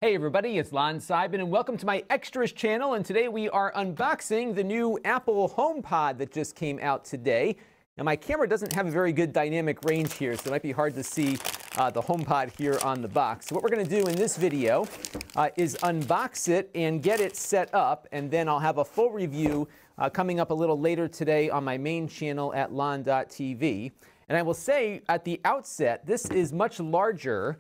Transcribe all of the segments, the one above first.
Hey everybody, it's Lon Seidman and welcome to my Extras channel, and today we are unboxing the new Apple HomePod that just came out today. Now my camera doesn't have a very good dynamic range here, so it might be hard to see the HomePod here on the box. So what we're going to do in this video is unbox it and get it set up, and then I'll have a full review coming up a little later today on my main channel at lon.tv. And I will say at the outset, this is much larger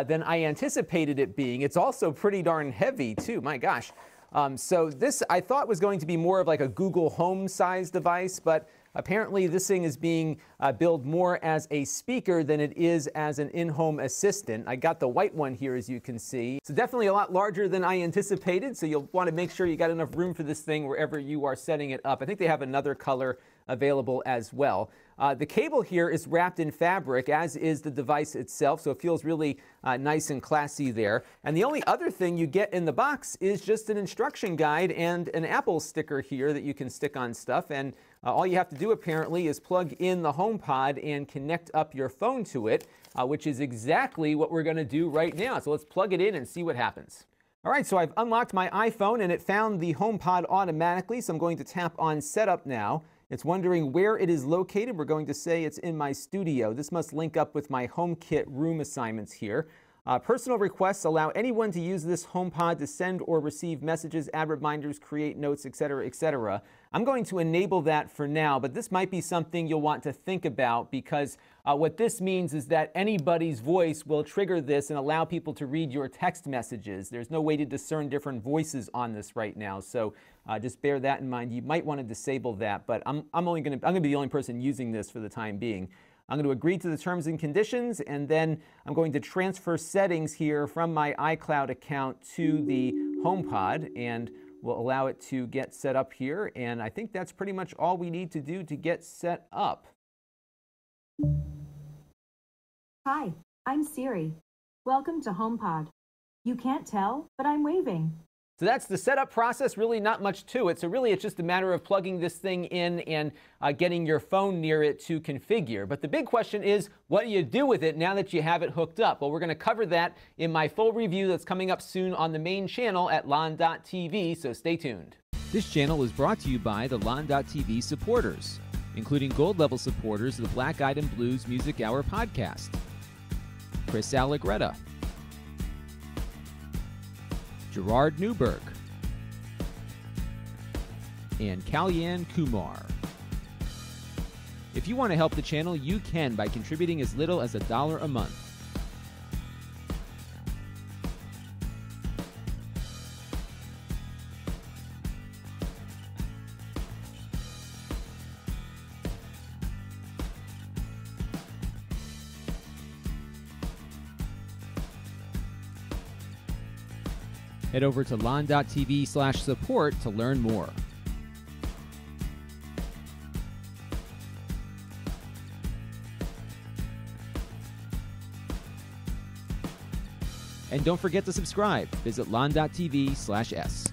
than I anticipated it being. It's also pretty darn heavy too, my gosh. So this I thought was going to be more of like a Google Home size device, but apparently this thing is being billed more as a speaker than it is as an in-home assistant. I got the white one here, as you can see. So definitely a lot larger than I anticipated, so you'll want to make sure you got enough room for this thing wherever you are setting it up. I think they have another color available as well. The cable here is wrapped in fabric, as is the device itself, so it feels really nice and classy there. And the only other thing you get in the box is just an instruction guide and an Apple sticker here that you can stick on stuff. And all you have to do apparently is plug in the HomePod and connect up your phone to it, which is exactly what we're going to do right now. So let's plug it in and see what happens. All right, so I've unlocked my iPhone and it found the HomePod automatically, so I'm going to tap on Setup now. It's wondering where it is located. We're going to say it's in my studio. This must link up with my HomeKit room assignments here. Personal requests allow anyone to use this HomePod to send or receive messages, add reminders, create notes, etc., etc. I'm going to enable that for now, but this might be something you'll want to think about, because what this means is that anybody's voice will trigger this and allow people to read your text messages. There's no way to discern different voices on this right now, so just bear that in mind. You might want to disable that, but I'm going to be the only person using this for the time being. I'm going to agree to the terms and conditions, and then I'm going to transfer settings here from my iCloud account to the HomePod, and we'll allow it to get set up here. And I think that's pretty much all we need to do to get set up. Hi, I'm Siri. Welcome to HomePod. You can't tell, but I'm waving. So that's the setup process, really not much to it. So really it's just a matter of plugging this thing in and getting your phone near it to configure. But the big question is, what do you do with it now that you have it hooked up? Well, we're going to cover that in my full review that's coming up soon on the main channel at lon.tv, so stay tuned. This channel is brought to you by the lon.tv supporters, including gold level supporters of the Black Eyed and Blues Music Hour podcast: Chris Allegretta, Gerard Newberg, and Kalyan Kumar. If you want to help the channel, you can by contributing as little as $1 a month. Head over to lon.tv/support to learn more. And don't forget to subscribe. Visit lon.tv/s.